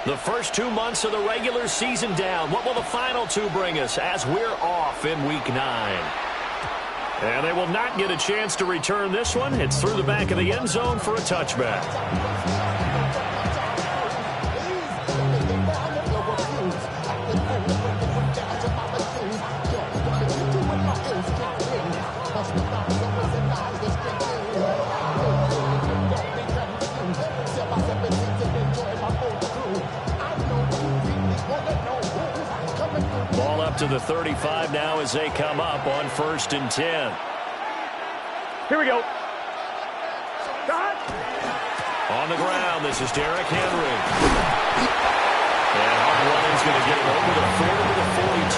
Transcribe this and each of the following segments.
The first 2 months of the regular season down. What will the final two bring us as we're off in Week 9? And they will not get a chance to return this one. It's through the back of the end zone for a touchback. Ball up to the 35 now as they come up on 1st and 10. Here we go. On the ground, this is Derrick Henry. And Hartwell's going to get it over the 40 to the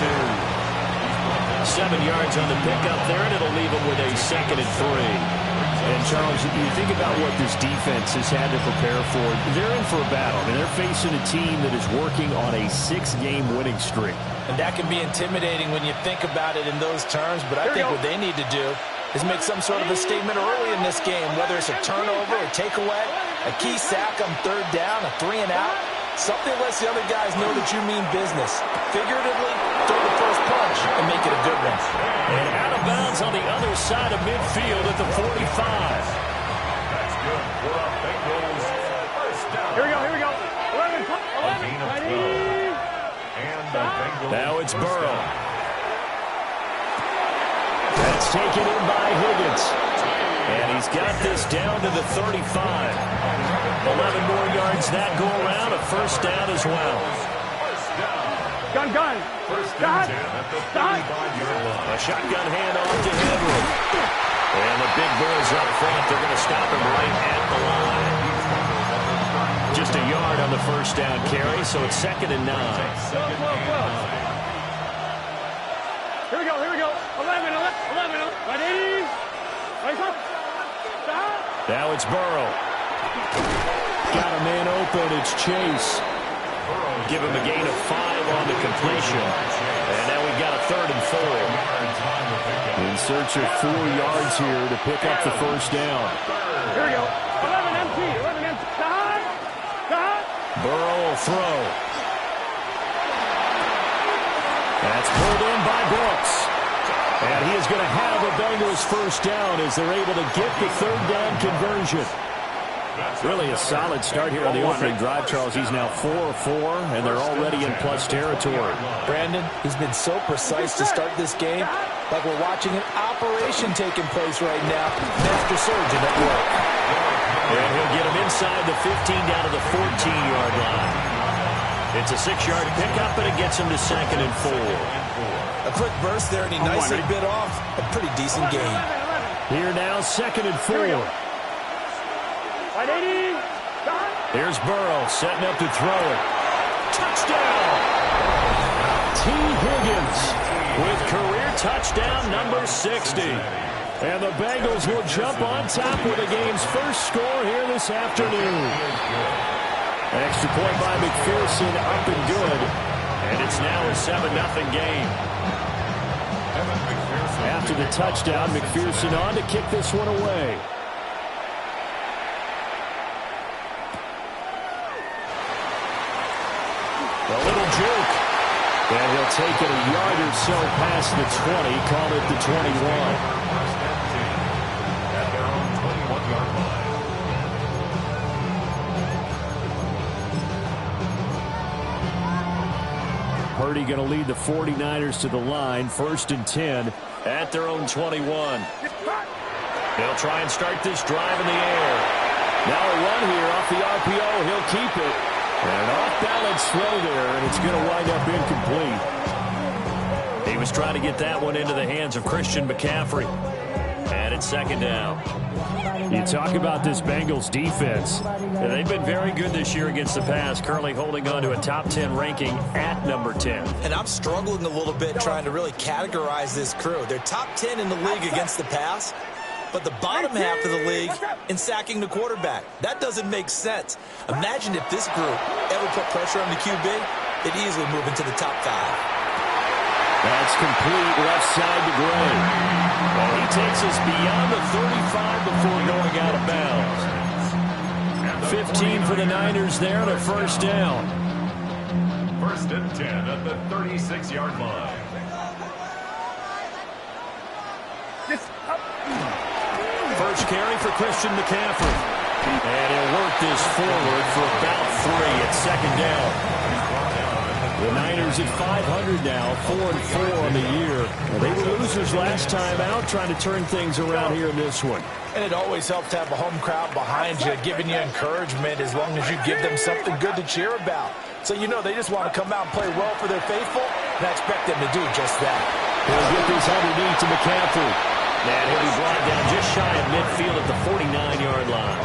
42. 7 yards on the pickup there, and it'll leave them with a 2nd and 3. And, Charles, you think about what this defense has had to prepare for. They're in for a battle. I mean, they're facing a team that is working on a 6-game winning streak. And that can be intimidating when you think about it in those terms, but I think what they need to do is make some sort of a statement early in this game, whether it's a turnover, a takeaway, a key sack on 3rd down, a 3-and-out. Something lets the other guys know that you mean business. Figuratively, throw the first punch and make it a good one. And out of bounds on the other side of midfield at the 45. That's good. For the Bengals. First down. Here we go. 11. And the Bengals. Now it's Burrow. That's taken in by Higgins. And he's got this down to the 35. 11 more yards that go around. A first down as well. Gun. First and 10 at the 35-yard line. A shotgun handoff to Henry. And the big boys up front. They're going to stop him right at the line. Just a yard on the first down carry, so it's 2nd and 9. Here we go. 11. Ready? Now it's Burrow. Got a man open. It's Chase. Give him a gain of 5 on the completion. And now we've got a 3rd and 4. In search of 4 yards here to pick up the first down. Here we go. 11 empty. Burrow will throw. That's pulled in by Brooks. And he is going to have a Bengals first down as they're able to get the 3rd down conversion. Really a solid start here on the opening drive, Charles. He's now 4 of 4, and they're already in plus territory. Brandon, he's been so precise to start this game, like we're watching an operation taking place right now. Master surgeon at work. And he'll get him inside the 15 down to the 14-yard line. It's a 6-yard pickup, and it gets him to 2nd and 4. A quick burst there, and he nicely bit off a pretty decent gain. Here now, 2nd and 4. Here's Burrow setting up to throw it. Touchdown! T. Higgins with career touchdown number 60. And the Bengals will jump on top with the game's first score here this afternoon. Extra point by McPherson, up and good. And it's now a 7-0 game. After the touchdown, McPherson on to kick this one away. A little juke. And he'll take it a yard or so past the 20, call it the 21. At their own 21-yard line. Purdy going to lead the 49ers to the line, 1st and 10 at their own 21. They'll try and start this drive in the air. Now a run here off the RPO. He'll keep it. And an off-balance throw there, and it's going to wind up incomplete. He was trying to get that one into the hands of Christian McCaffrey. And it's 2nd down. You talk about this Bengals defense. They've been very good this year against the pass, currently holding on to a top 10 ranking at number 10. And I'm struggling a little bit trying to really categorize this crew. They're top 10 in the league against the pass, but the bottom half of the league in sacking the quarterback. That doesn't make sense. Imagine if this group ever put pressure on the QB, they'd easily move into the top 5. That's complete left side to Gray. Well, he takes us beyond the 35 before going out of bounds. 15 for the Niners there, and a first down. First and 10 at the 36-yard line. First carry for Christian McCaffrey. And he'll work this forward for about 3 at second down. The Niners at 500 now, 4-4 on the year. Well, they were losers last time out, trying to turn things around here in this one. And it always helps to have a home crowd behind you, giving you encouragement as long as you give them something good to cheer about. So you know they just want to come out and play well for their faithful, and I expect them to do just that. He'll get this underneath to McCaffrey. And he'll be brought down just shy of midfield at the 49-yard line.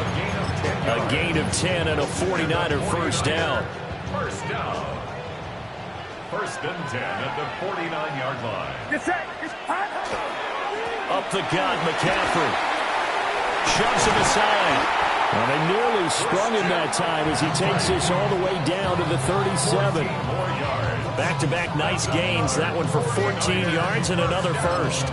A gain of 10 and a 49er first down. First down. First and 10 at the 49-yard line. Up the gut, McCaffrey. Shoves him aside. Well, they nearly sprung him that time as he takes this all the way down to the 37. Back-to-back nice gains. That one for 14 yards and another first.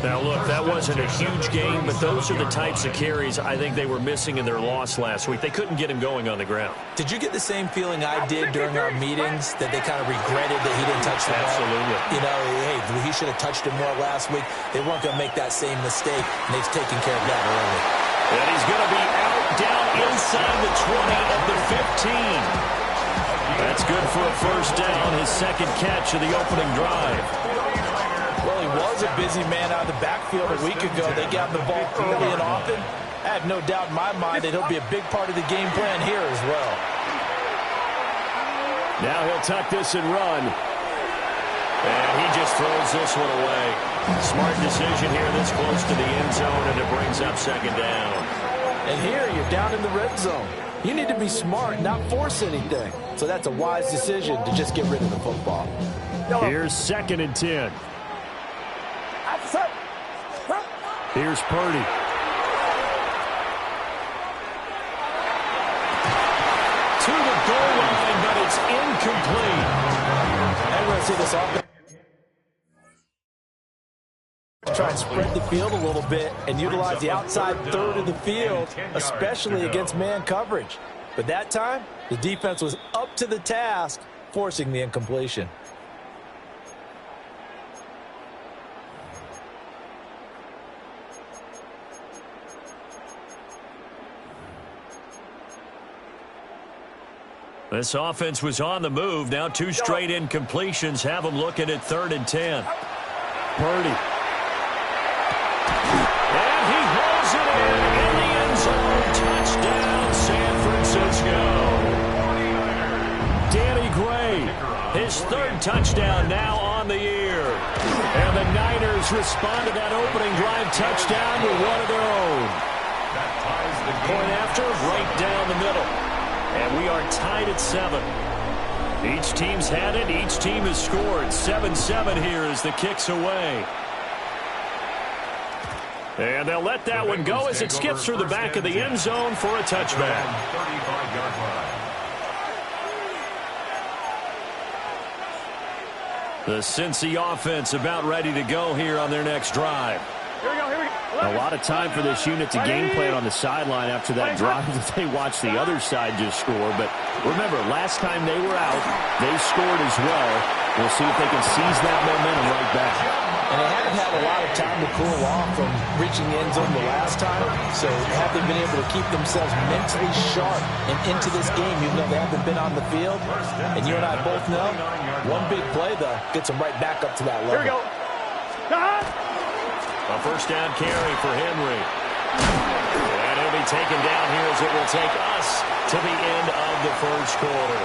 Now, look, that wasn't a huge gain, but those are the types of carries I think they were missing in their loss last week. They couldn't get him going on the ground. Did you get the same feeling I did during our meetings, that they kind of regretted that he didn't touch the ball? Absolutely. You know, hey, he should have touched it more last week. They weren't going to make that same mistake, and they've taken care of that early. And he's going to be out down inside the 20 of the 15. That's good for a first down, his second catch of the opening drive. Well, he was a busy man out of the backfield a week ago. They got the ball early and often. I have no doubt in my mind that he'll be a big part of the game plan here as well. Now he'll tuck this and run. And he just throws this one away. Smart decision here this close to the end zone, and it brings up second down. And here you're down in the red zone. You need to be smart, not force anything. So that's a wise decision to just get rid of the football. Here's second and 10. Here's Purdy. To the goal line, but it's incomplete. I'm going to see this offense try and spread the field a little bit and utilize the outside third of the field, especially against man coverage. But that time, the defense was up to the task, forcing the incompletion. This offense was on the move. Now 2 straight incompletions have them looking at 3rd and 10. Purdy. And he hauls it in the end zone. Touchdown, San Francisco. Danny Gray, his 3rd touchdown now on the year. And the Niners respond to that opening drive touchdown with one of their own. Point after, right down the middle. And we are tied at 7. Each team's had it. Each team has scored. 7-7 here as the kick's away. And they'll let that one go as it skips through the back of the end zone for a touchback. 35-yard line. The Cincy offense about ready to go here on their next drive. Here we go, here we go. A lot of time for this unit to game plan on the sideline after that drive that they watched the other side just score. But remember, last time they were out, they scored as well. We'll see if they can seize that momentum right back. And they haven't had a lot of time to cool off from reaching the end zone the last time. So have they been able to keep themselves mentally sharp and into this game, even though they haven't been on the field? And you and I both know, one big play, though, gets them right back up to that level. Here we go. A first down carry for Henry. And he'll be taken down here as it will take us to the end of the first quarter.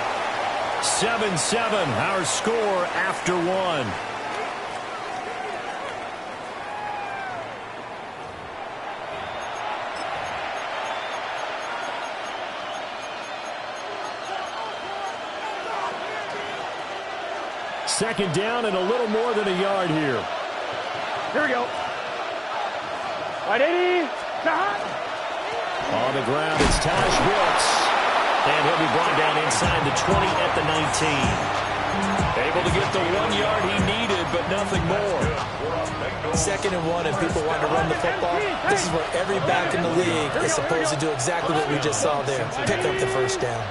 7-7, our score after 1. Second down and a little more than a yard here. Here we go. Right 80. On the ground, it's Taj Brooks. And he'll be brought down inside the 20 at the 19. Able to get the 1 yard he needed, but nothing more. 2nd and 1, and people want to run the football. This is where every back in the league is supposed to do exactly what we just saw there. Pick up the first down.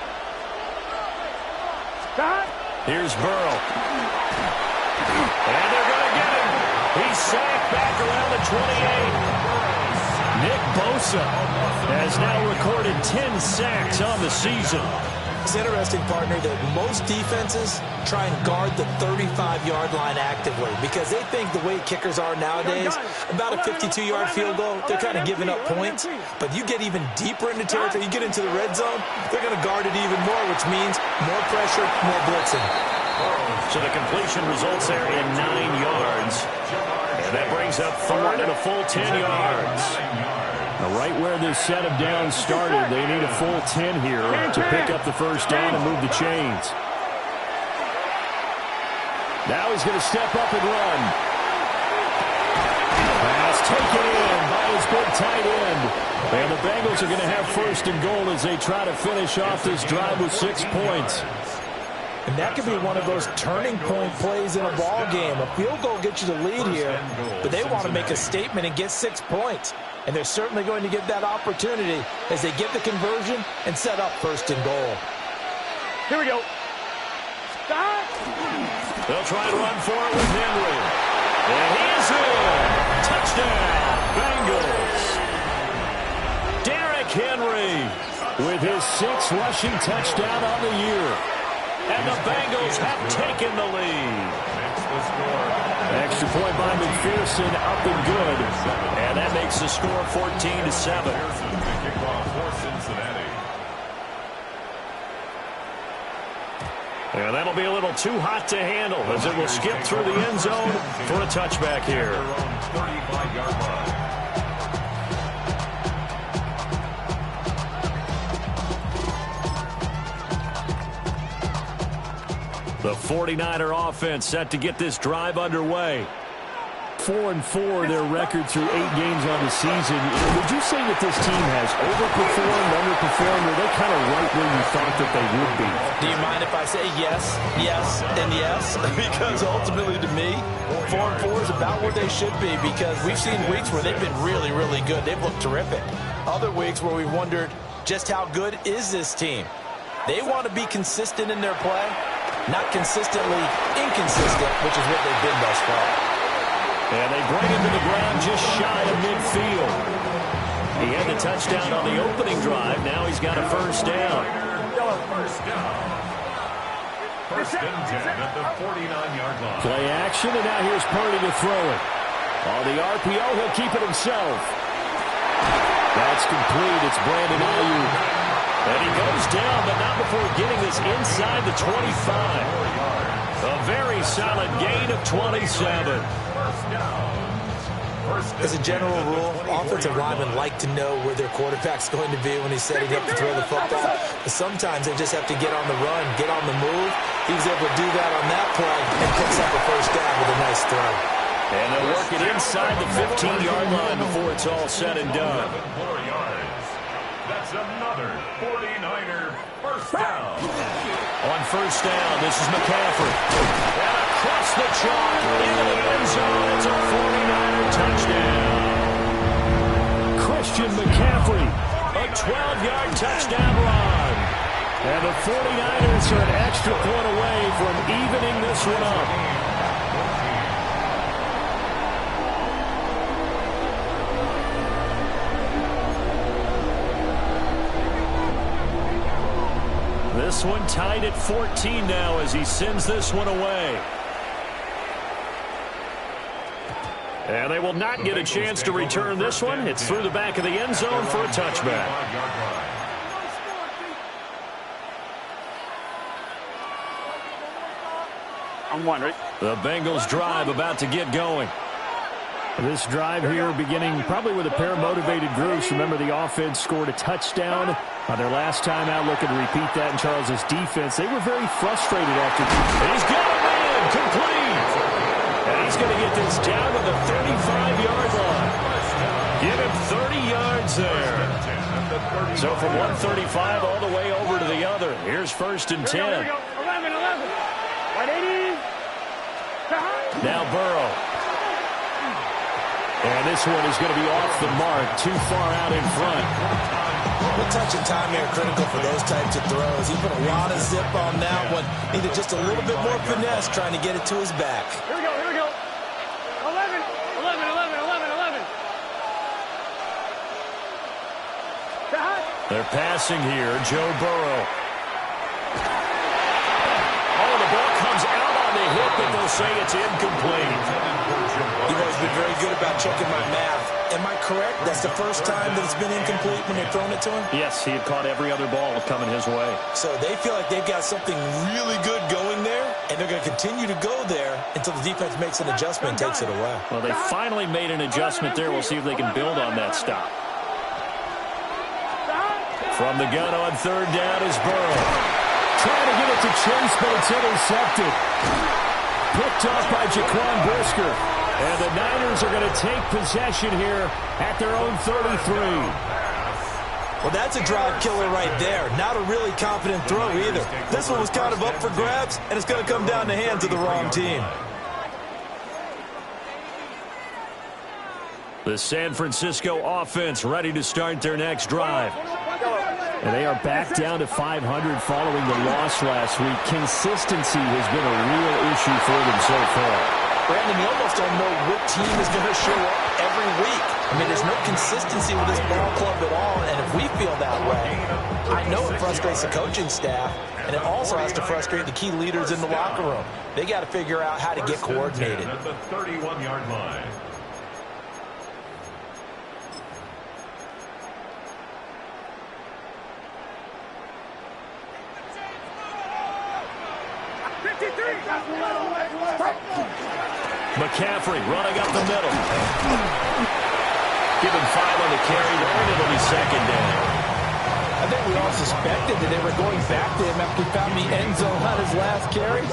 Here's Burrow. And they're going to get him. He's sacked back around the 28. Nick Bosa has now recorded 10 sacks on the season. It's interesting, partner, that most defenses try and guard the 35-yard line actively because they think the way kickers are nowadays, about a 52-yard field goal, they're kind of giving up points. But you get even deeper into territory, you get into the red zone, they're going to guard it even more, which means more pressure, more blitzing. So the completion results there in 9 yards. And that brings up third and a full 10 yards. Right where this set of downs started, they need a full 10 here to pick up the first down and move the chains. Now he's going to step up and run. Pass taken in by his big tight end. And the Bengals are going to have first and goal as they try to finish off this drive with 6 points. And that could be one of those turning point plays in a ball game. A field goal gets you the lead here, but they want to make a statement and get 6 points. And they're certainly going to get that opportunity as they get the conversion and set up first and goal. Here we go. Stop. They'll try to run for it with Henry. And he's in. Touchdown, Bengals. Derrick Henry with his 6th rushing touchdown on the year. And the Bengals have taken the lead. Extra point by McPherson, up and good. And that makes the score 14-7. And that'll be a little too hot to handle as it will skip through the end zone for a touchback here. 35-yard line. The 49er offense set to get this drive underway. 4-4 their record through 8 games on the season. Would you say that this team has overperformed, underperformed, or are they kind of right where you thought that they would be? Do you mind if I say yes, yes, and yes? Because ultimately to me, 4-4 is about where they should be because we've seen weeks where they've been really, really good. They've looked terrific. Other weeks where we wondered just how good is this team. They want to be consistent in their play, not consistently inconsistent, which is what they've been thus far. And they bring him to the ground just shy of midfield. He had the touchdown on the opening drive. Now he's got a first down. First and 10 at the 49-yard line. Play action, and now here's Purdy to throw it. On the RPO, he'll keep it himself. That's complete. It's Brandon Ayuk. And he goes down, but not before getting this inside the 25. A very solid gain of 27. As a general rule, offensive linemen like to know where their quarterback's going to be when he's setting up to throw the football. But sometimes they just have to get on the run, get on the move. He was able to do that on that play and picks up a first down with a nice throw. And they'll work it inside the 15-yard line before it's all said and done. 4 yards. That's another 49er first down. On first down, this is McCaffrey. And across the chalk into the end zone. It's a 49er touchdown. Christian McCaffrey. A 12-yard touchdown run. And the 49ers are an extra point away from evening this one up. This one tied at 14 now as he sends this one away. And they will not get a chance to return this one. It's through the back of the end zone for a touchback. I'm one, right? The Bengals drive about to get going. This drive here beginning probably with a pair of motivated groups. Remember, the offense scored a touchdown on their last time out. Looking to repeat that in Charles's defense. They were very frustrated after. He's got a man complete. And he's going to get this down to the 35-yard line. Give him 30 yards there. So from 135 all the way over to the other. Here's first and 10. Here we go. 11. 180. Now Burrow. And this one is going to be off the mark, too far out in front. Well, touch and time here are critical for those types of throws. He put a lot of zip on that one. Needed just a little bit more finesse trying to get it to his back. Here we go, here we go. 11, 11, 11, 11, 11. They're passing here. Joe Burrow. Oh, the ball comes out on the hit, but they'll say it's incomplete. You've always been very good about checking my math. Am I correct? That's the first time that it's been incomplete when they've thrown it to him? Yes, he had caught every other ball coming his way. So they feel like they've got something really good going there, and they're going to continue to go there until the defense makes an adjustment and takes it away. Well, they finally made an adjustment there. We'll see if they can build on that stop. From the gun on third down is Burrow. Trying to get it to Chase, but it's intercepted. Picked off by Jaquan Brisker. And the Niners are going to take possession here at their own 33. Well, that's a drive killer right there. Not a really confident throw either. This one was kind of up for grabs, and it's going to come down the hands of the wrong team. The San Francisco offense ready to start their next drive. And they are back down to 500 following the loss last week. Consistency has been a real issue for them so far. Brandon, you almost don't know what team is going to show up every week. I mean, there's no consistency with this ball club at all, and if we feel that way, I know it frustrates the coaching staff, and it also has to frustrate the key leaders in the locker room. They got to figure out how to get coordinated. At the 31-yard line. McCaffrey running up the middle. Give him 5 on the carry there, and it'll be second down. I think we all suspected that they were going back to him after he found the end zone on his last carry,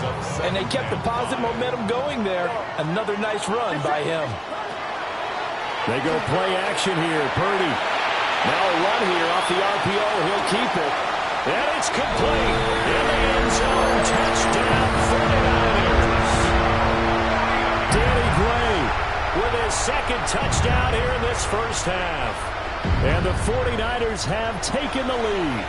and they kept the positive momentum going there. Another nice run by him. They go play action here. Purdy. Now a run here off the RPO. He'll keep it. And it's complete. In the end zone. Touchdown 49ers. Danny Gray with his second touchdown here in this first half. And the 49ers have taken the lead.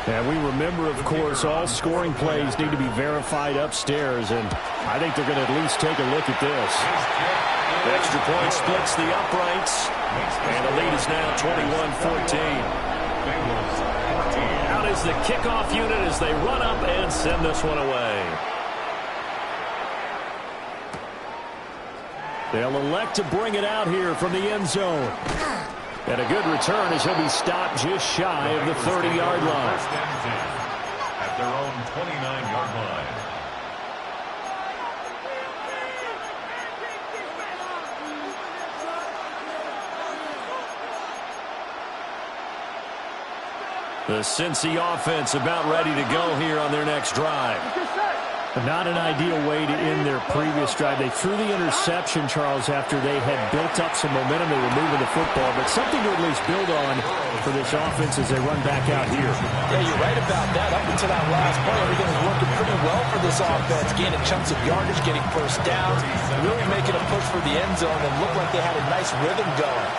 And we remember, of course, all scoring plays need to be verified upstairs. And I think they're going to at least take a look at this. The extra point splits the uprights. And the lead is now 21-14. Out is the kickoff unit as they run up and send this one away. They'll elect to bring it out here from the end zone. And a good return as he'll be stopped just shy of the 30-yard line. At their own 29-yard line. The Cincy offense about ready to go here on their next drive. Not an ideal way to end their previous drive. They threw the interception, Charles, after they had built up some momentum. They were moving the football, but something to at least build on for this offense as they run back out here. Yeah, you're right about that. Up until that last play, everything was working pretty well for this offense. Gaining chunks of yardage, getting first downs, really making a push for the end zone, and looked like they had a nice rhythm going.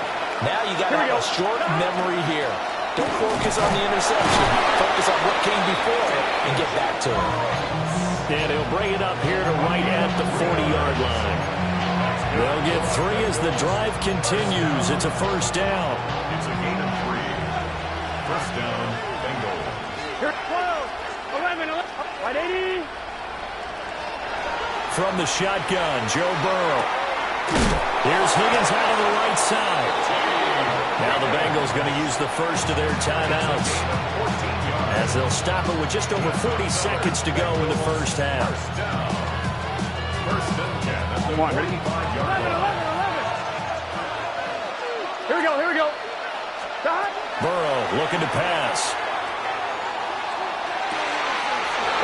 Now you got to have a short memory here. Don't focus on the interception. Focus on what came before it and get back to it. And he'll bring it up here to right at the 40-yard line. They'll get 3 as the drive continues. It's a first down. It's a gain of 3. First down, Bengals. 12, 11, 11. Right 80. From the shotgun, Joe Burrow. Here's Higgins out on the right side. Now the Bengals going to use the first of their timeouts as they'll stop it with just over 40 seconds to go in the first half. First and 10 at the 45-yard line. 11. Here we go, here we go. Burrow looking to pass.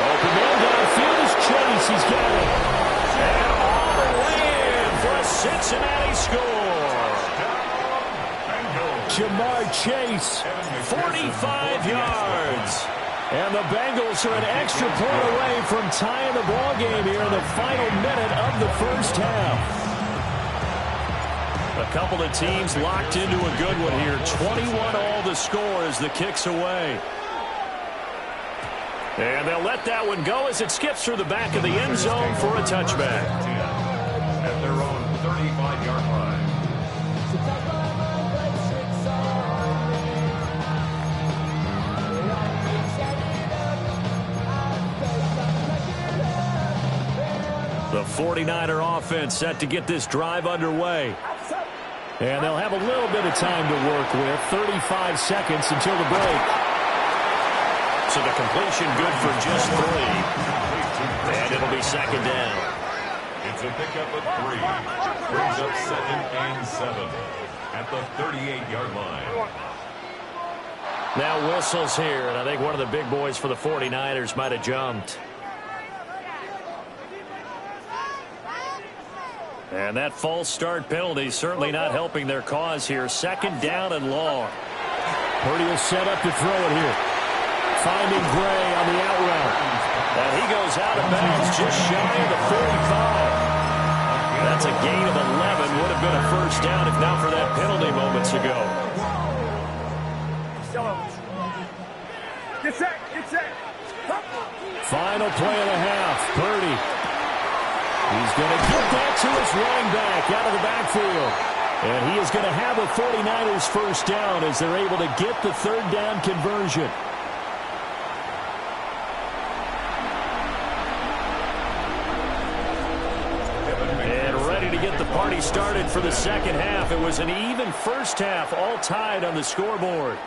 Open man downfield is Chase. He's got it. And all the way in for a Cincinnati score. Jamar Chase, 45 yards. And the Bengals are an extra point away from tying the ball game here in the final minute of the first half. A couple of teams locked into a good one here. 21 all the score as the kick's away. And they'll let that one go as it skips through the back of the end zone for a touchback. At their own 35-yard line. The 49er offense set to get this drive underway. And they'll have a little bit of time to work with. 35 seconds until the break. So the completion good for just 3. And it'll be second down. It's a pickup of 3. Brings up 2nd and 7 at the 38-yard line. Now whistles here, and I think one of the big boys for the 49ers might have jumped. And that false start penalty certainly not helping their cause here. Second down and long. Purdy will set up to throw it here. Finding Gray on the out route. And he goes out of bounds just shy of the 45. That's a gain of 11. Would have been a first down if not for that penalty moments ago. Get set, get set. Final play of the half. Purdy. He's going to get that to his running back out of the backfield. And he is going to have a 49ers first down as they're able to get the third down conversion. And ready to get the party started for the second half. It was an even first half, all tied on the scoreboard.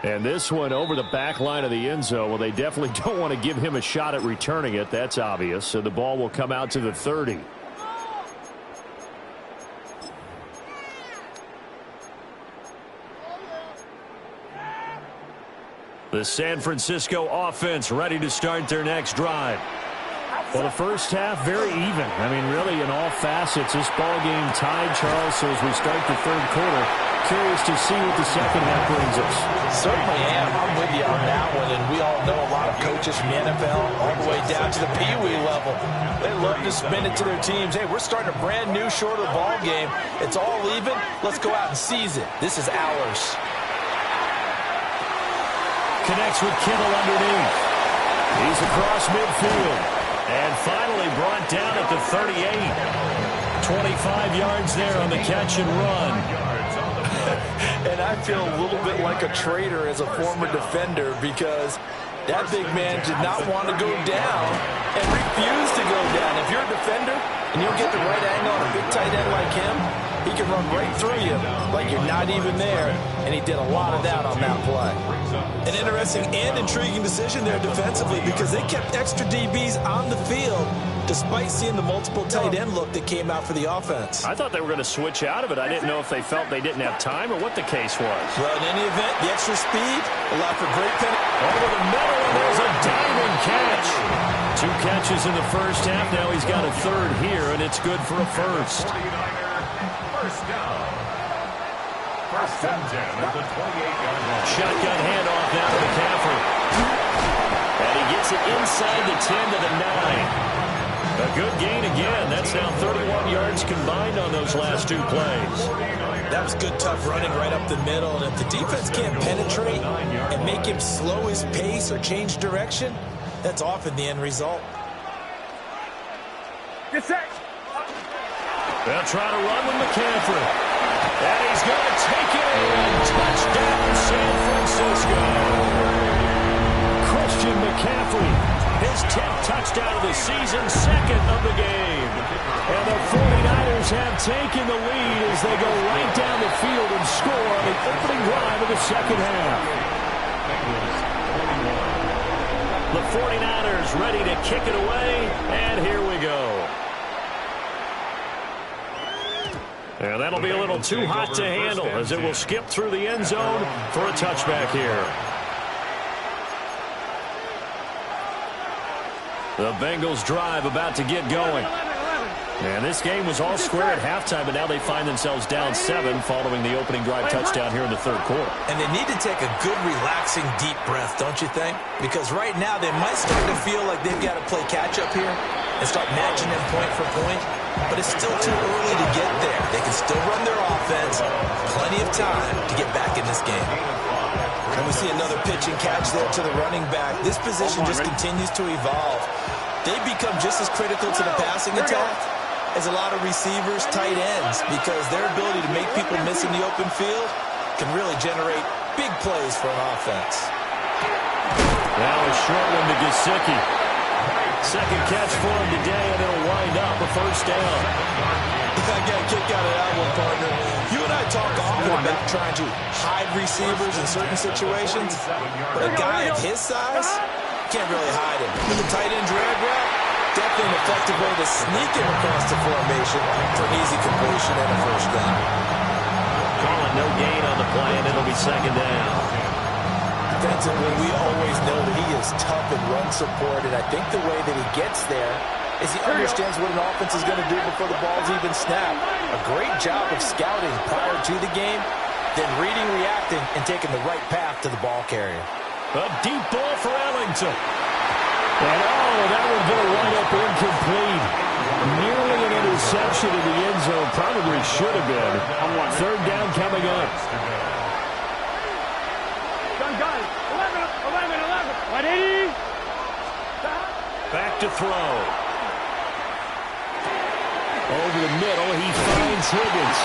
And this one over the back line of the end zone. Well, they definitely don't want to give him a shot at returning it. That's obvious. So the ball will come out to the 30. The San Francisco offense ready to start their next drive. Well, the first half, very even. I mean, really, in all facets, this ball game tied, Charles. So as we start the third quarter, curious to see what the second half brings us. Certainly am. I'm with you on that one. And we all know a lot of coaches from the NFL all the way down to the Pee-wee level. They love to spin it to their teams. Hey, we're starting a brand new, shorter ball game. It's all even. Let's go out and seize it. This is ours. Connects with Kittle underneath. He's across midfield. And finally brought down at the 38. 25 yards there on the catch and run. And I feel a little bit like a traitor as a former defender because that big man did not want to go down and refused to go down. If you're a defender and you'll get the right angle on a big tight end like him, he can run right through you like you're not even there, and he did a lot of that on that play. An interesting and intriguing decision there defensively because they kept extra DBs on the field despite seeing the multiple tight end look that came out for the offense. I thought they were going to switch out of it. I didn't know if they felt they didn't have time or what the case was. Well, in any event, the extra speed allowed for great penalty. Over the middle, and there's a diving catch. 2 catches in the first half. Now he's got a third here, and it's good for a first. 49er first down. First and 10 at the 28-yard line. Shotgun handoff now to McCaffrey. And he gets it inside the 10 to the 9. A good gain again. That's now 31 yards combined on those last 2 plays. That was good, tough running right up the middle. And if the defense can't penetrate and make him slow his pace or change direction, that's often the end result. Get set. They'll try to run with McCaffrey. And he's going to take it in. Touchdown, San Francisco. Christian McCaffrey. His 10th touchdown of the season, 2nd of the game. And the 49ers have taken the lead as they go right down the field and score on the opening drive of the second half. The 49ers ready to kick it away, and here we go. And that'll be a little too hot to handle as it will skip through the end zone for a touchback here. The Bengals drive about to get going. And this game was all square at halftime, but now they find themselves down 7 following the opening drive touchdown here in the third quarter. And they need to take a good, relaxing, deep breath, don't you think? Because right now they might start to feel like they've got to play catch-up here. and start matching them point for point, but it's still too early to get there. They can still run their offense. Plenty of time to get back in this game. And we see another pitch and catch there to the running back. This position just continues to evolve. They become just as critical to the passing attack as a lot of receivers, tight ends, because their ability to make people miss in the open field can really generate big plays for an offense. Now a short one to Gesicki. Second catch for him today, and it'll wind up a first down. I got a kick out of that one, partner. You and I talk often about trying to hide receivers in certain situations, but a guy of his size can't really hide him. With the tight end drag route, definitely an effective way to sneak him across the formation for an easy completion and a first down. Calling no gain on the play, and it'll be second down. Defensively, we always know that he is tough in run support, and I think the way that he gets there is he understands what an offense is going to do before the ball's even snapped. A great job of scouting prior to the game, then reading, reacting, and taking the right path to the ball carrier. A deep ball for Ellington. And that one's going to wind up incomplete. Nearly an interception in the end zone. Probably should have been. Third down coming up. Done. 11. 180. Back to throw. Over the middle, he finds Higgins.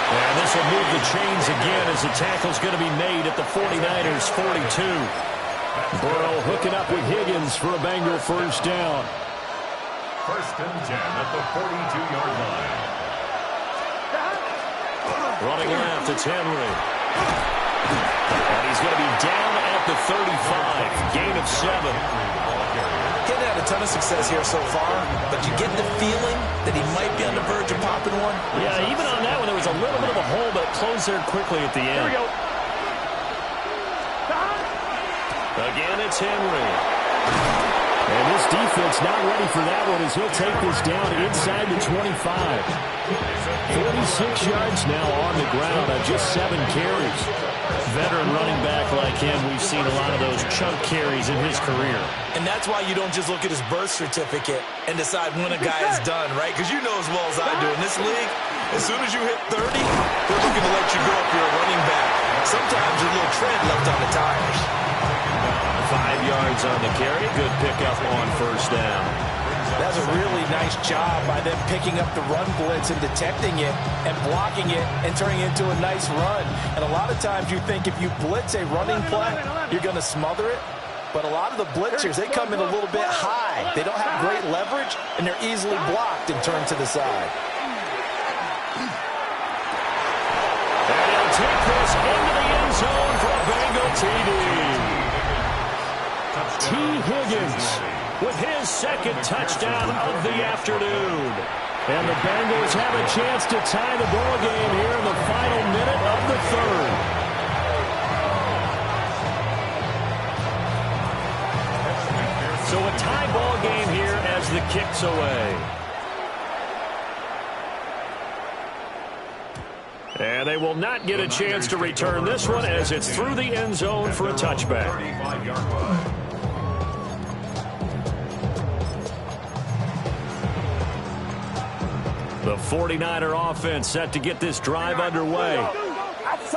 And this will move the chains again as the tackle's going to be made at the 49ers' 42. Burrow hooking up with Higgins for a Bengal first down. First and 10 at the 42-yard line. Running left, it's Henry. And he's going to be down at the 35. Gain of 7. He's had a ton of success here so far, but you get the feeling that he might be on the verge of popping one. Yeah, even on that one, there was a little bit of a hole, but it closed there quickly at the end. Here we go. Again, it's Henry. And this defense not ready for that one as he'll take this down inside the 25. 46 yards now on the ground on just 7 carries. Veteran running back like him, we've seen a lot of those chunk carries in his career. And that's why you don't just look at his birth certificate and decide when a guy is done, right? Because you know as well as I do, in this league, as soon as you hit 30, they're looking to let you go if you're a running back. Sometimes there's a little tread left on the tires. 5 yards on the carry. Good pickup on first down. That's a really nice job by them picking up the run blitz and detecting it and blocking it and turning it into a nice run. And a lot of times you think if you blitz a running play, you're going to smother it. But a lot of the blitzers, they come in a little bit high. They don't have great leverage, and they're easily blocked and turned to the side. And he'll take this into the end zone for a Bengal TD. T. Higgins with his second touchdown of the afternoon. And the Bengals have a chance to tie the ball game here in the final minute of the third. So a tie ball game here as the kick's away. And they will not get a chance to return this one as it's through the end zone for a touchback. 35-yard line. The 49er offense set to get this drive underway.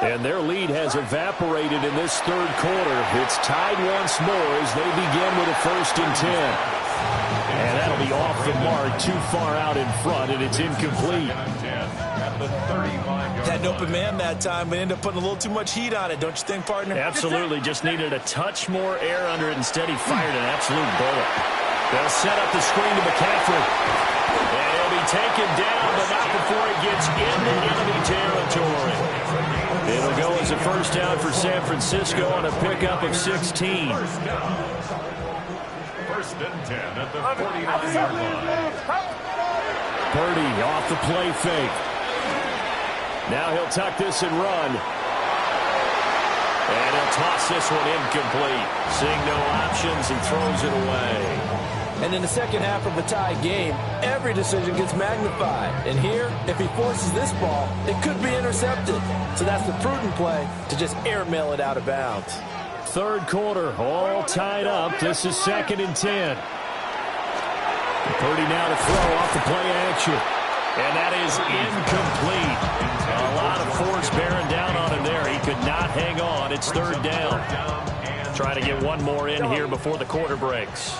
And their lead has evaporated in this third quarter. It's tied once more as they begin with a 1st and 10. And that'll be off the mark, too far out in front, and it's incomplete. Had an open man that time, but ended up putting a little too much heat on it, don't you think, partner? Absolutely. Just needed a touch more air under it. Instead, he fired an absolute bullet. They'll set up the screen to McCaffrey. And he'll be taken down, but not before he gets into enemy territory. It'll go as a first down for San Francisco on a pickup of 16. First and 10 at the 49-yard line. Purdy off the play fake. Now he'll tuck this and run. And he'll toss this one incomplete. Seeing no options and throws it away. And in the second half of a tie game, every decision gets magnified. And here, if he forces this ball, it could be intercepted. So that's the prudent play to just airmail it out of bounds. Third quarter, all tied up. This is 2nd and 10. Purdy now to throw off the play action. And that is incomplete. A lot of force bearing down on him there. He could not hang on. It's third down. Trying to get one more in here before the quarter breaks.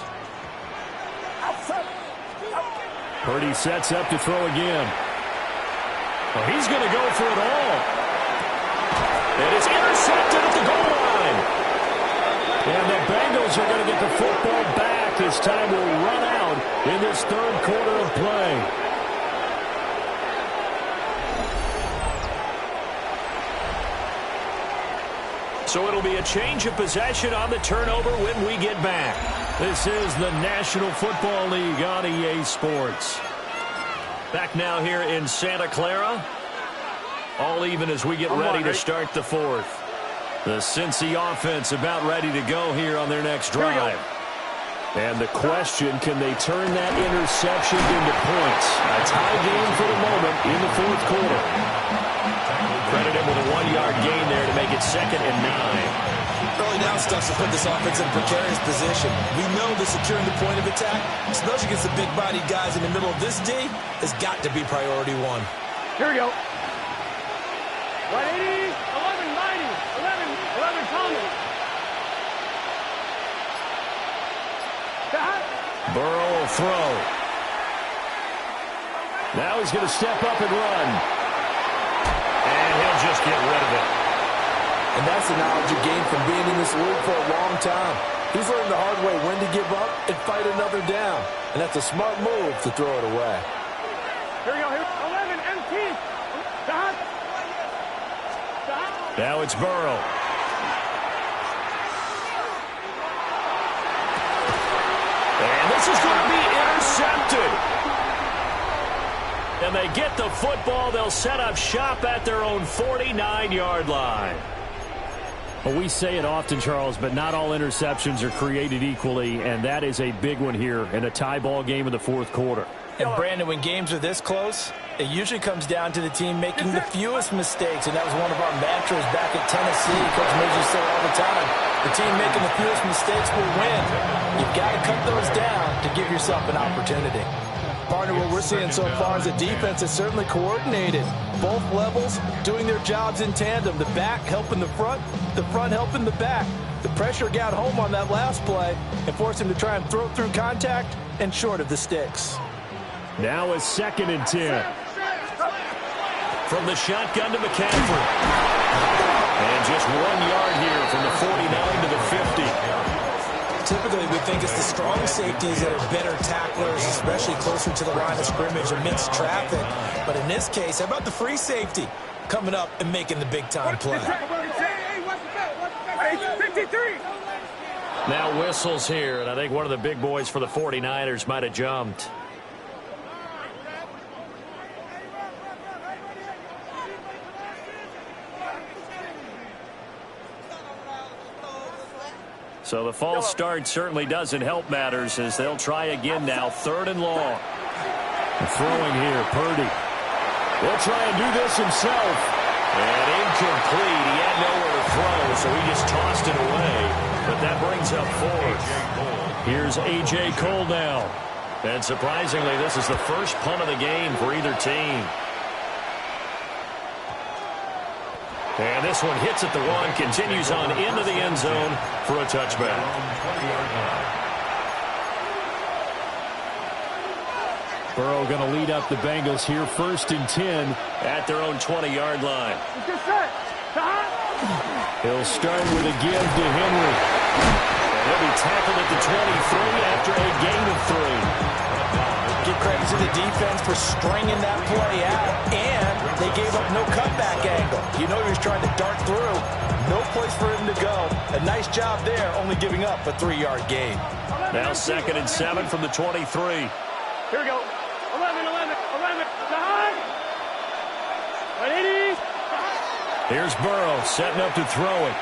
Purdy sets up to throw again. Well, he's going to go for it all. It is intercepted at the goal line. And the Bengals are going to get the football back as time will run out in this third quarter of play. So it'll be a change of possession on the turnover when we get back. This is the National Football League on EA Sports. Back now here in Santa Clara. All even as we get ready to start the fourth. The Cincy offense about ready to go here on their next drive. And the question, can they turn that interception into points? A tie game for the moment in the fourth quarter. Credit him with a 1-yard gain there to make it 2nd and 9. Early down stuff to put this offense in a precarious position. We know that securing the point of attack, especially against the big-bodied guys in the middle of this D, has got to be priority one. Here we go. 180, 11, 90, 11 Thomas. Burrow will throw. Now he's going to step up and run. And he'll just get rid of it. And that's the knowledge you gain from being in this league for a long time. He's learned the hard way when to give up and fight another down. And that's a smart move to throw it away. Here we go. Here. 11, MT. Stop. Stop. Now it's Burrow. And this is going to be intercepted. And they get the football. They'll set up shop at their own 49-yard line. Well, we say it often, Charles, but not all interceptions are created equally, and that is a big one here in a tie ball game in the fourth quarter. And, Brandon, when games are this close, it usually comes down to the team making the fewest mistakes, and that was one of our mantras back at Tennessee. Coach Major said all the time, the team making the fewest mistakes will win. You've got to cut those down to give yourself an opportunity. Partner, what we're seeing so far is the defense is certainly coordinated. Both levels doing their jobs in tandem. The back helping the front helping the back. The pressure got home on that last play and forced him to try and throw through contact and short of the sticks. Now it's 2nd and 10. From the shotgun to McCaffrey. And just 1 yard here from the 49 to the 50. Typically, we think it's the strong safeties that are better tacklers, especially closer to the line of scrimmage amidst traffic. But in this case, how about the free safety coming up and making the big-time play? 53. Now whistles here, and I think one of the big boys for the 49ers might have jumped. So the false start certainly doesn't help matters as they'll try again now. 3rd and long. Throwing here, Purdy. He'll try and do this himself. And incomplete. He had nowhere to throw, so he just tossed it away. But that brings up 4th. Here's A.J. Cole now. And surprisingly, this is the first punt of the game for either team. And this one hits at the 1, continues on into the end zone for a touchback. Burrow going to lead up the Bengals here, 1st and 10 at their own 20-yard line. He'll start with a give to Henry. And he'll be tackled at the 23 after a gain of 3. Give credit to the defense for stringing that play out, and they gave up no cutback angle. You know he was trying to dart through. No place for him to go. A nice job there, only giving up a 3-yard gain. Now 2nd and 7 from the 23. Here we go. 11. 180. Here's Burrow setting up to throw it.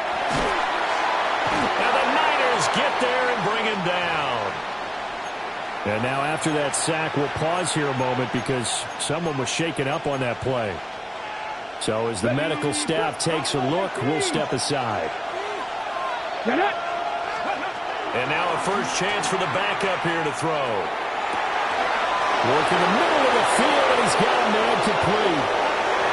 And the Niners get there and bring him down. And now after that sack, we'll pause here a moment because someone was shaken up on that play. So as the medical staff takes a look, we'll step aside. And now a first chance for the backup here to throw. Working the middle of the field, and he's got a man complete.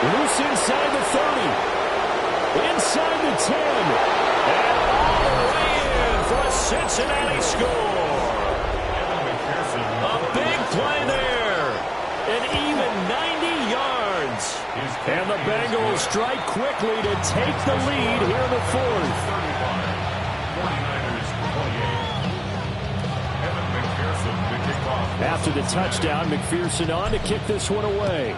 Loose inside the 30. Inside the 10. And all the way in for a Cincinnati score. A big play there. An even 90 yards. And the Bengals strike quickly to take the lead here in the fourth. After the touchdown, McPherson on to kick this one away.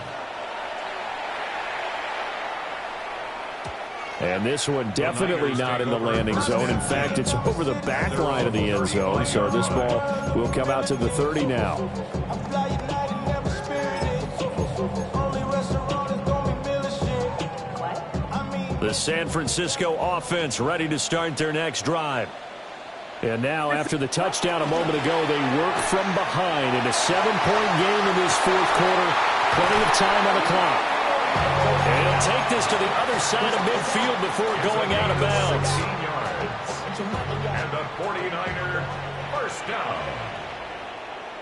And this one definitely not in the landing zone. In fact, it's over the back line of the end zone. So this ball will come out to the 30 now. The San Francisco offense ready to start their next drive. And now, after the touchdown a moment ago, they work from behind in a 7-point game in this fourth quarter. Plenty of time on the clock. And he'll take this to the other side of midfield before going out of bounds. And the 49er first down.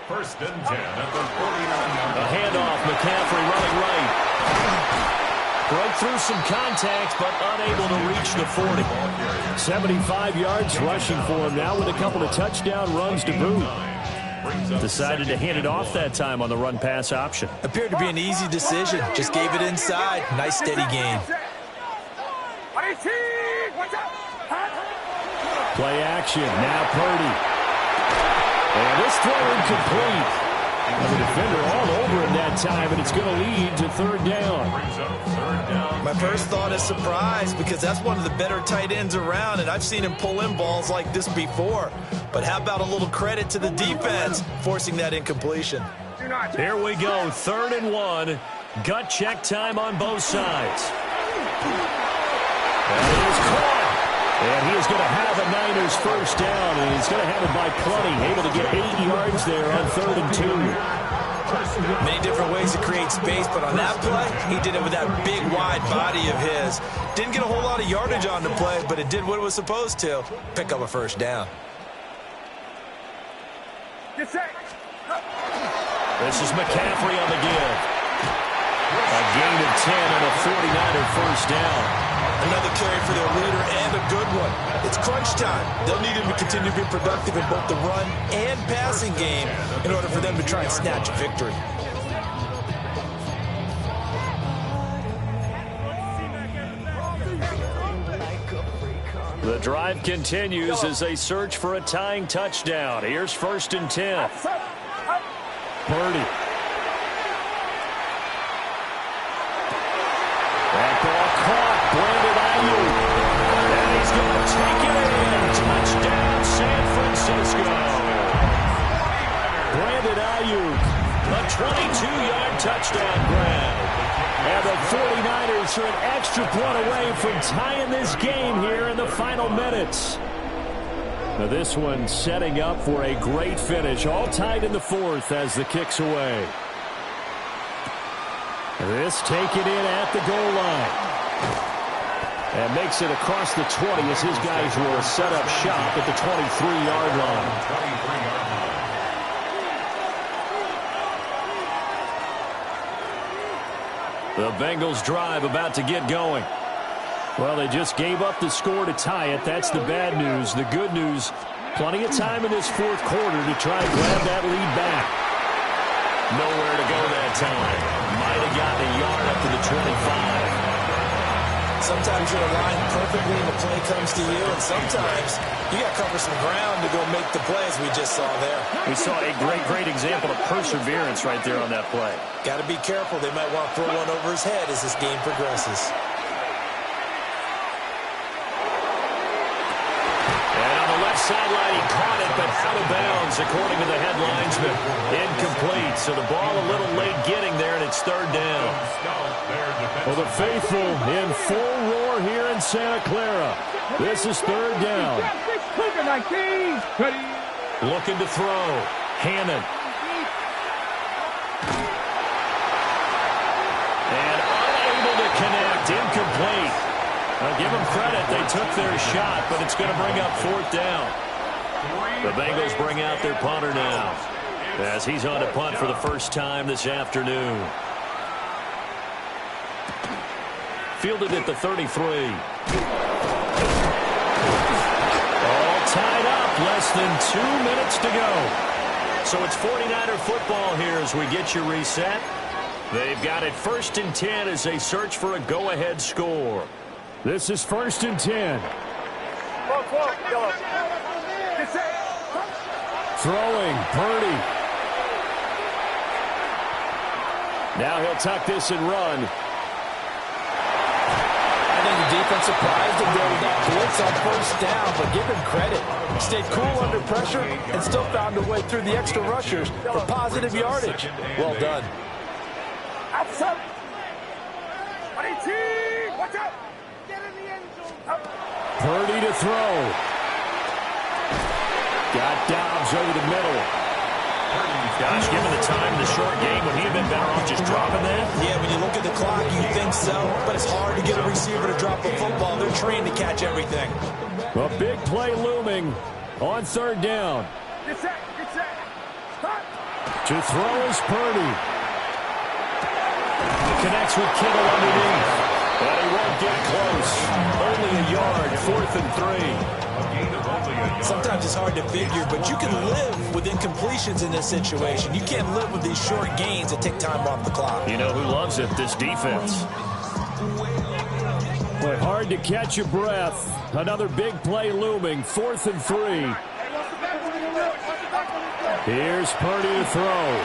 First and 10 at the 49. A handoff, McCaffrey running right. Broke through some contact, but unable to reach the 40. 75 yards rushing for him now with a couple of touchdown runs to boot. Decided to hand it off that time on the run-pass option. Appeared to be an easy decision. Just gave it inside. Nice, steady gain. Play action. Now Purdy. And this throw incomplete. And the defender all over him that time, and it's going to lead to third down. My first thought is surprise, because that's one of the better tight ends around, and I've seen him pull in balls like this before. But how about a little credit to the defense forcing that incompletion? Here we go, 3rd and 1. Gut check time on both sides. And it is caught. And he is going to have a Niners first down, and he's going to have it by plenty. Able to get 8 yards there on 3rd and 2. Many different ways to create space, but on that play, he did it with that big, wide body of his. Didn't get a whole lot of yardage on the play, but it did what it was supposed to. Pick up a first down. This is McCaffrey on the give. A gain of 10 and a 49er first down. Another carry for their leader and a good one. It's crunch time. They'll need him to continue to be productive in both the run and passing game in order for them to try and snatch a victory. The drive continues as they search for a tying touchdown. Here's 1st and 10. Purdy. That ball caught. Brandon Ayuk. And he's going to take it in. Touchdown, San Francisco. Brandon Ayuk. A 22-yard touchdown grab. And the 49ers are an extra point away from tying this game here in the final minutes. Now this one setting up for a great finish. All tied in the 4th as the kick's away. This taken in at the goal line. And makes it across the 20 as his guys will set up shop at the 23-yard line. The Bengals drive about to get going. Well, they just gave up the score to tie it. That's the bad news. The good news, plenty of time in this 4th quarter to try and grab that lead back. Nowhere to go that time. Might have gotten a yard up to the 25. Sometimes you're aligned perfectly and the play comes to you, and sometimes you got to cover some ground to go make the play, as we just saw there. We saw a great example of perseverance right there on that play. Got to be careful. They might want to throw one over his head as this game progresses. And on the left sideline, he caught it, but out of bounds, according to the head linesman. Incomplete, so the ball a little late getting there, and it's 3rd down. Well, the faithful in full roar here in Santa Clara. This is 3rd down. Looking to throw. Hannon. And unable to connect. Incomplete. Now give them credit. They took their shot, but it's going to bring up 4th down. The Bengals bring out their punter now. As he's on to punt for the first time this afternoon. Fielded at the 33. All tied up. Less than 2 minutes to go. So it's 49er football here as we get you reset. They've got it 1st and 10 as they search for a go-ahead score. This is 1st and 10. Throwing, Purdy. Now he'll tuck this and run. I think the defense surprised him there with that blitz on 1st down, but give him credit. Stayed cool under pressure and still found a way through the extra rushers for positive yardage. Well done. Purdy to throw. Got Dobbs over the middle. Gosh, given the time in the short game, would he have been better off just dropping that? Yeah, when you look at the clock, you think so. But it's hard to get a receiver to drop a football. They're trained to catch everything. A big play looming on 3rd down. To throw is Purdy. Connects with Kittle underneath. But he won't get close. Only a yard, 4th and 3. Sometimes it's hard to figure, but you can live with incompletions in this situation. You can't live with these short gains that take time off the clock. You know who loves it? This defense. Boy, hard to catch your breath. Another big play looming, 4th and 3. Here's Purdy to throw.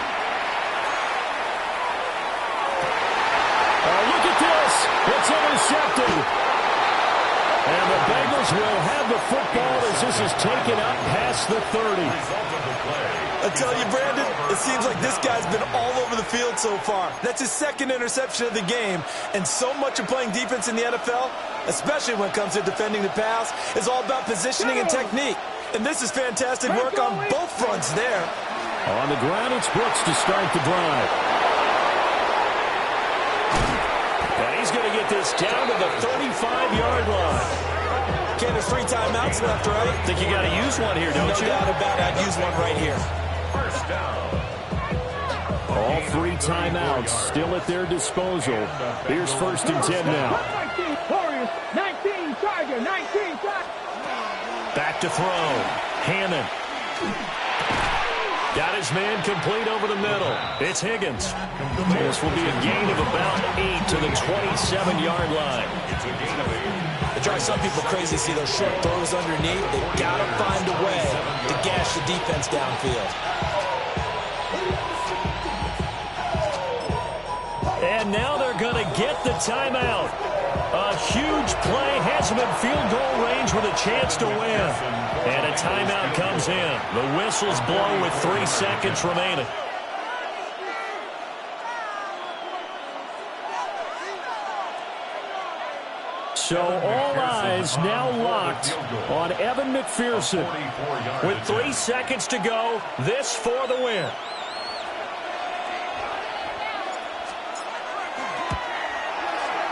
Oh, look at this. It's intercepted. And the Bengals will have the football as this is taken up past the 30. I tell you, Brandon, it seems like this guy's been all over the field so far. That's his 2nd interception of the game. And so much of playing defense in the NFL, especially when it comes to defending the pass, is all about positioning and technique. And this is fantastic work on both fronts there. On the ground, it's Brooks to start the drive. And he's going to get this down to the 35-yard line. Okay, there's 3 timeouts left, right? Think you got to use one here, don't you? No doubt about it. I'd use one right here. All 3 timeouts still at their disposal. Here's 1st and 10 now. 19 Charger, 19 Charger. Back to throw. Hammond. Got his man complete over the middle. It's Higgins. This will be a gain of about 8 to the 27-yard line. It drives some people crazy to see those short throws underneath. They've got to find a way to gash the defense downfield. And now they're going to get the timeout. A huge play has him in field goal range with a chance to win. And a timeout comes in. The whistles blow with 3 seconds remaining. So all eyes now locked on Evan McPherson. With 3 seconds to go, this for the win.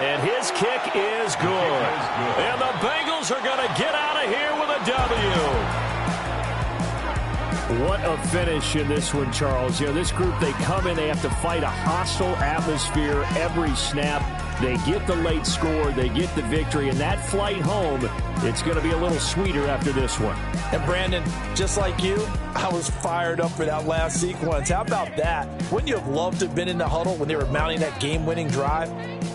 And his kick is good. And the Bengals are going to get out of here with a W. What a finish in this one, Charles. You know, this group, they come in, they have to fight a hostile atmosphere every snap. They get the late score, they get the victory, and that flight home, it's going to be a little sweeter after this one. And Brandon, just like you, I was fired up for that last sequence. How about that? Wouldn't you have loved to have been in the huddle when they were mounting that game-winning drive?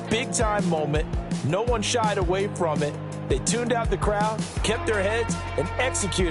Big-time moment. No one shied away from it. They tuned out the crowd, kept their heads, and executed.